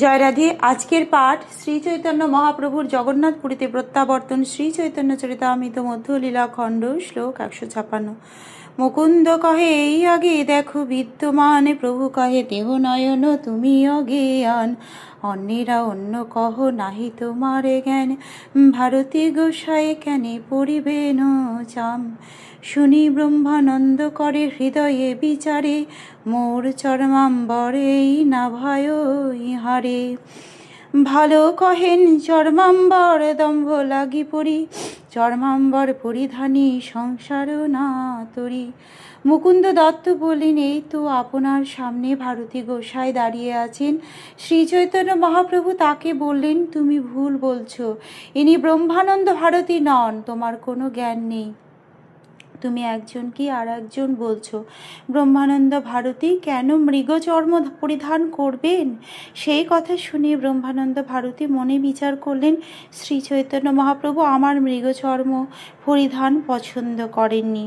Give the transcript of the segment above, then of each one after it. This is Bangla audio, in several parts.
জয় রাধে। আজকের পাঠ শ্রী চৈতন্য মহাপ্রভুর জগন্নাথপুরীতে প্রত্যাবর্তন, শ্রী চৈতন্য চরিতামৃত মধ্যলীলা খণ্ড, শ্লোক 156। মুকুন্দ কহে এই আগে দেখো বিদ্যমান, প্রভু কহে দেহ নয়ন তুমি অজ্ঞান, অন্যেরা অন্য কহ নাহি তোমার জ্ঞান, ভারতী গোসাই কেনে পড়িবেন চাম, শুনি ব্রহ্মানন্দ করে হৃদয়ে বিচারে, মোর চর্মাম্বরেই না ভয় ইহারে। ভালো কহেন চর্মাম্বর দম্ভ লাগি পড়ি, চর্মাম্বর পরিধানী সংসার না তরি। মুকুন্দ দত্ত বললেন, এই তো আপনার সামনে ভারতী গোসাই দাঁড়িয়ে আছেন। শ্রী চৈতন্য মহাপ্রভু তাকে বললেন, তুমি ভুল বলছো, ইনি ব্রহ্মানন্দ ভারতী নন, তোমার কোনো জ্ঞান নেই, তুমি একজন কি আর একজন বলছো। ব্রহ্মানন্দ ভারতী কেন মৃগচর্ম পরিধান করবেন? সেই কথা শুনে ব্রহ্মানন্দ ভারতী মনে বিচার করলেন, শ্রী চৈতন্য মহাপ্রভু আমার মৃগচর্ম পরিধান পছন্দ করেননি।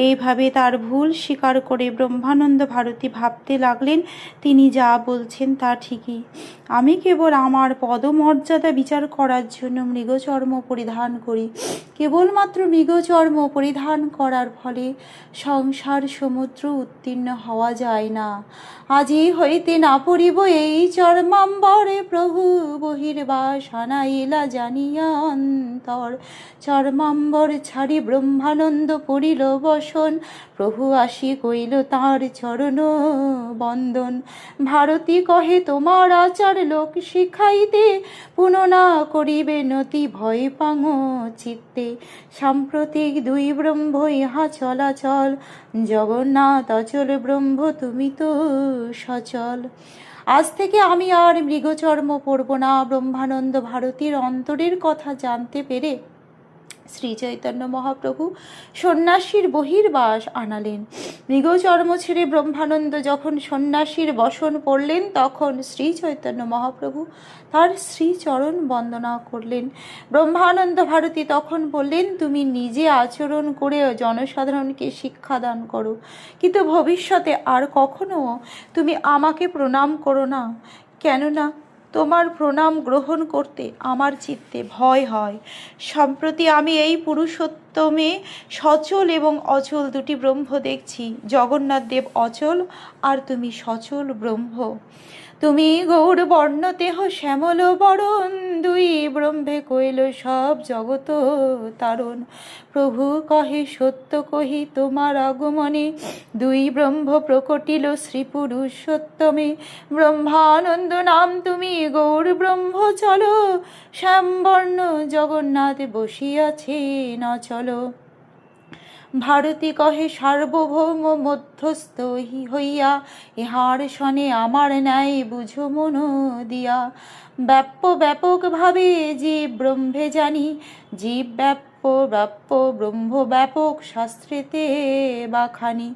এইভাবে তার ভুল স্বীকার করে ব্রহ্মানন্দ ভারতী ভাবতে লাগলেন, তিনি যা বলছেন তা ঠিকই, আমি কেবল আমার পদমর্যাদা বিচার করার জন্য মৃগচর্ম পরিধান করি। কেবলমাত্র মৃগচর্ম পরিধান করার ফলে সংসার সমুদ্র উত্তীর্ণ হওয়া যায় না। আজই হইতে না পড়িব এই চর্মাম্বরে, প্রভু বহির্বাস আনাইলা জানিয়া অন্তর, চর্মাম্বর ছাড়ি ব্রহ্মানন্দ পড়িল বসন, প্রভু আসি কইল তাঁর চরণ বন্দন। ভারতী কহে তোমার আচার লোক শিখাইতে, পুননা করিবে নতি ভয় পাঙ চিত্তে, সাম্প্রতিক দুই ব্রহ্ম ইহা চলাচল, জগন্নাথ অচল ব্রহ্ম তুমি তো সচল। আজ থেকে আমি আর মৃগচর্ম পরব না। ব্রহ্মানন্দ ভারতীর অন্তরের কথা জানতে পেরে শ্রী চৈতন্য মহাপ্রভু সন্ন্যাসীর বহির্বাস আনালেন। মৃগচর্ম ছেড়ে ব্রহ্মানন্দ যখন সন্ন্যাসীর বসন পড়লেন, তখন শ্রী চৈতন্য মহাপ্রভু তার শ্রীচরণ বন্দনা করলেন। ব্রহ্মানন্দ ভারতী তখন বললেন, তুমি নিজে আচরণ করে জনসাধারণকে শিক্ষাদান করো, কিন্তু ভবিষ্যতে আর কখনো তুমি আমাকে প্রণাম করো না, কেননা তোমার প্রণাম গ্রহণ করতে আমার চিত্তে ভয় হয়। সম্প্রতি আমি এই পুরুষোত্তমে সচল এবং অচল দুটি ব্রহ্ম দেখছি। জগন্নাথ দেব অচল আর তুমি সচল ব্রহ্ম। তুমি গৌর বর্ণ দেহ শ্যামল বরণ, দুই ব্রহ্মে কইল সব জগত তারণ, প্রভু কহে সত্য কহি তোমার আগমনে, দুই ব্রহ্ম প্রকটিল শ্রী পুরুষোত্তমে, ব্রহ্মানন্দ নাম তুমি গৌর ব্রহ্ম চলো, শ্যামবর্ণ জগন্নাথ বসিয়াছে না চলো। ভারতী কহে সার্বভৌম মধ্যস্থ হইয়া, ইহার সনে আমার ন্যায় বুঝো মন দিয়া, ব্যাপক ভাবে জীব ব্রহ্মে জানি, জীব ব্যাপ্য ব্রহ্ম ব্যাপক শাস্ত্রেতে বাখানি।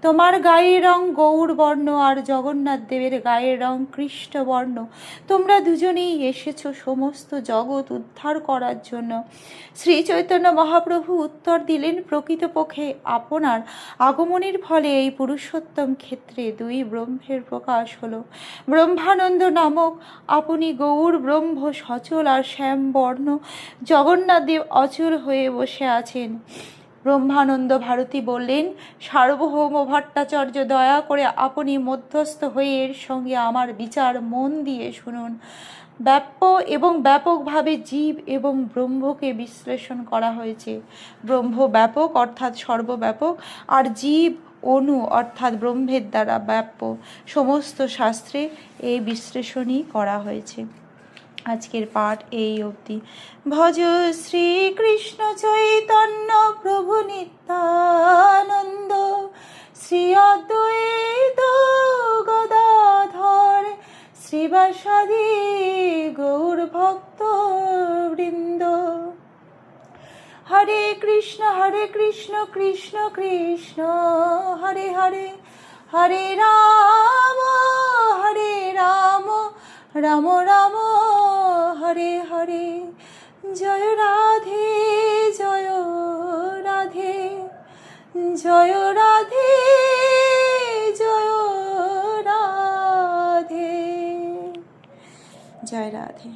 তোমার গায়ের রং গৌর বর্ণ আর জগন্নাথ দেবের গায়ের রং কৃষ্ণ বর্ণ, তোমরা দুজনেই এসেছো সমস্ত জগৎ উদ্ধার করার জন্য। শ্রী চৈতন্য মহাপ্রভু উত্তর দিলেন, প্রকৃতপক্ষে আপনার আগমনের ফলে এই পুরুষোত্তম ক্ষেত্রে দুই ব্রহ্মের প্রকাশ হলো। ব্রহ্মানন্দ নামক আপনি গৌর ব্রহ্ম সচল আর শ্যাম বর্ণ, জগন্নাথ দেব অচল হয়ে বসে আছেন। ব্রহ্মানন্দ ভারতী বললেন, সার্বভৌম ভট্টাচার্য, দয়া করে আপনি মধ্যস্থ হয়ে এর সঙ্গে আমার বিচার মন দিয়ে শুনুন। ব্যাপকভাবে জীব এবং ব্রহ্মকে বিশ্লেষণ করা হয়েছে। ব্রহ্ম ব্যাপক অর্থাৎ সর্বব্যাপক, আর জীব অণু অর্থাৎ ব্রহ্মের দ্বারা ব্যাপ্য। সমস্ত শাস্ত্রে এই বিশ্লেষণই করা হয়েছে। আজকের পাঠ এই অবধি। ভজ শ্রীকৃষ্ণ চৈতন্য প্রভু নিত্যানন্দ, শ্রী অদ্বৈত গদাধর শ্রীবাসাদি গৌর ভক্ত বৃন্দ। হরে কৃষ্ণ কৃষ্ণ কৃষ্ণ হরে হরে, হরে রাম রাম রাম হরে হরে। জয় রাধে জয় রাধে, জয় রাধে জয় রাধে। জয় রাধে।